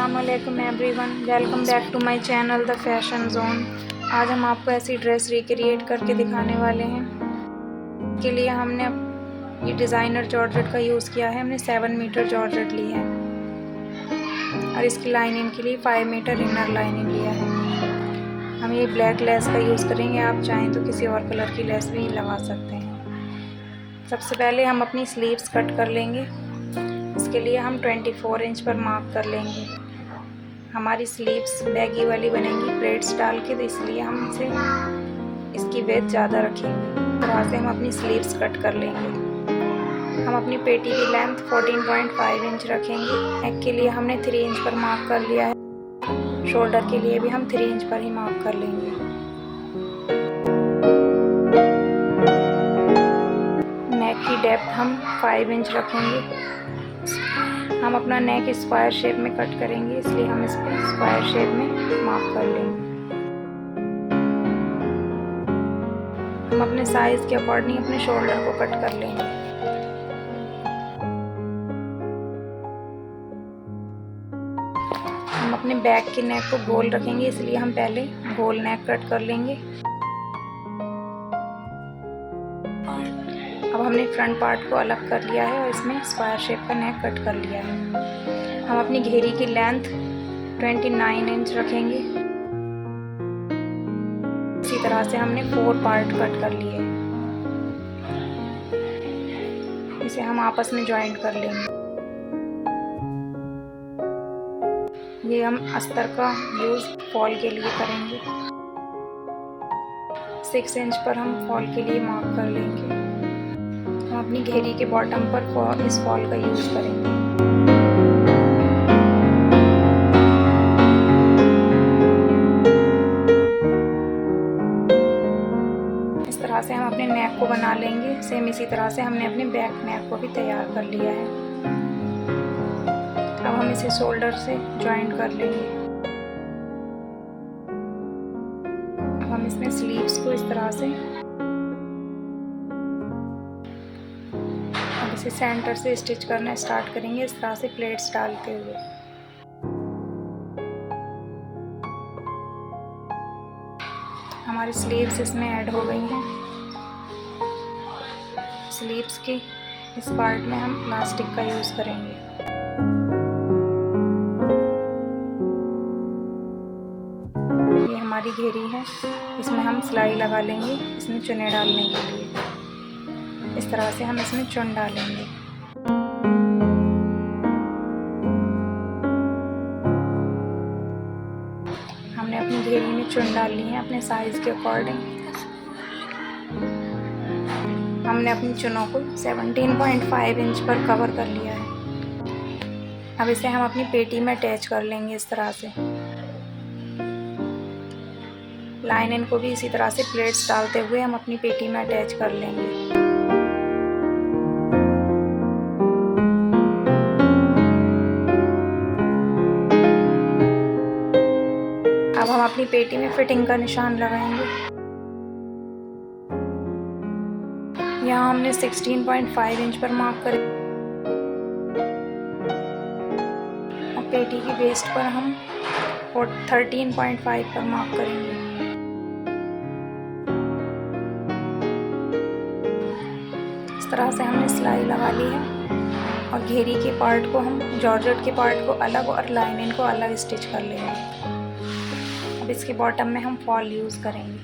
अस्सलामुअलैकुम everyone, welcome back to my channel the fashion zone. आज हम आपको ऐसी ड्रेस रिक्रिएट करके दिखाने वाले हैं। के लिए हमने ये डिज़ाइनर जॉर्जेट का यूज़ किया है। हमने 7 मीटर जॉर्जेट ली है और इसकी लाइनिंग के लिए 5 मीटर इनर लाइनिंग लिया है। हम ये ब्लैक लेस का यूज़ करेंगे, आप चाहें तो किसी और कलर की लेस भी लगा सकते हैं। सबसे पहले हम अपनी स्लीव्स कट कर लेंगे। इसके लिए हम 24 इंच पर मार्क कर लेंगे। हमारी स्लीव्स बैगी वाली बनेंगी प्लेट्स डाल के, तो इसलिए हम इसे इसकी वेथ ज़्यादा रखेंगे। तरह से हम अपनी स्लीव्स कट कर लेंगे। हम अपनी पेटी की लेंथ 14.5 इंच रखेंगे। नेक के लिए हमने 3 इंच पर मार्क कर लिया है। शोल्डर के लिए भी हम 3 इंच पर ही मार्क कर लेंगे। नेक की डेप्थ हम 5 इंच रखेंगे। हम अपना नेक स्क्वायर शेप में कट करेंगे, इसलिए हम इसको स्क्वायर शेप में मार्क कर लेंगे। हम अपने साइज के अकॉर्डिंग अपने शोल्डर को कट कर लेंगे। हम अपने बैक के नेक को गोल रखेंगे, इसलिए हम पहले गोल नेक कट कर लेंगे। अब हमने फ्रंट पार्ट को अलग कर लिया है और इसमें स्क्वायर शेप का नेक कट कर लिया है। हम अपनी घेरी की लेंथ 29 इंच रखेंगे। इसी तरह से हमने 4 पार्ट कट कर लिए। इसे हम आपस में ज्वाइंट कर लेंगे। ये हम अस्तर का यूज़ फॉल के लिए करेंगे। 6 इंच पर हम फॉल के लिए मार्क कर लेंगे। हम अपनी घेरी के बॉटम पर इस फॉल का यूज़ करेंगे। इस तरह से हम अपने नेक को बना लेंगे। सेम इसी तरह से हमने अपने बैक नेक को भी तैयार कर लिया है। अब हम इसे शोल्डर से जॉइंट कर लेंगे। अब हम इसमें स्लीव्स को इस तरह से इसे सेंटर से स्टिच करना स्टार्ट करेंगे, इस तरह से प्लेट्स डालते हुए। हमारी स्लीव्स इसमें ऐड हो गई हैं। स्लीव्स के इस पार्ट में हम प्लास्टिक का यूज़ करेंगे। ये हमारी घेरी है, इसमें हम सिलाई लगा लेंगे, इसमें चुने डालने के लिए। इस तरह से हम इसमें चुन डालेंगे। हमने अपनी घेरी में चुन डाल ली है अपने साइज के अकॉर्डिंग। हमने अपनी चुनों को 17.5 इंच पर कवर कर लिया है। अब इसे हम अपनी पेटी में अटैच कर लेंगे इस तरह से। लाइनिंग को भी इसी तरह से प्लेट्स डालते हुए हम अपनी पेटी में अटैच कर लेंगे। अब हम अपनी पेटी में फिटिंग का निशान लगाएंगे। यहाँ हमने 16.5 इंच पर मार्क करें। अब पेटी की वेस्ट पर हम 13.5 पर मार्क करेंगे। इस तरह से हमने सिलाई लगा ली है और घेरी के पार्ट को हम जॉर्जेट के पार्ट को अलग और लाइनिंग को अलग स्टिच कर लेंगे। अब इसके बॉटम में हम फॉल यूज़ करेंगे।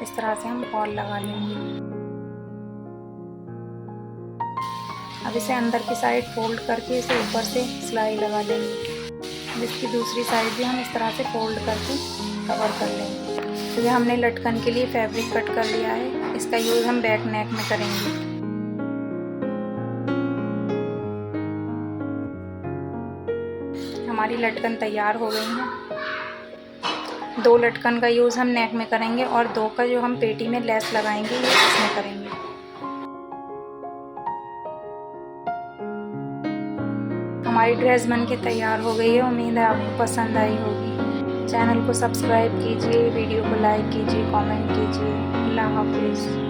इस तरह से हम फॉल लगा लेंगे। अब इसे अंदर की साइड फोल्ड करके इसे ऊपर से सिलाई लगा लेंगे। अब इसकी दूसरी साइड भी हम इस तरह से फोल्ड करके कवर कर लेंगे। तो ये हमने लटकन के लिए फैब्रिक कट कर लिया है। इसका यूज़ हम बैक नेक में करेंगे। हमारी लटकन तैयार हो गई है। 2 लटकन का यूज़ हम नेक में करेंगे और 2 का जो हम पेटी में लेस लगाएंगे ये इसमें करेंगे। हमारी ड्रेस बन के तैयार हो गई है। उम्मीद है आपको पसंद आई होगी। चैनल को सब्सक्राइब कीजिए, वीडियो को लाइक कीजिए, कमेंट कीजिए। अल्लाह हाफिज़।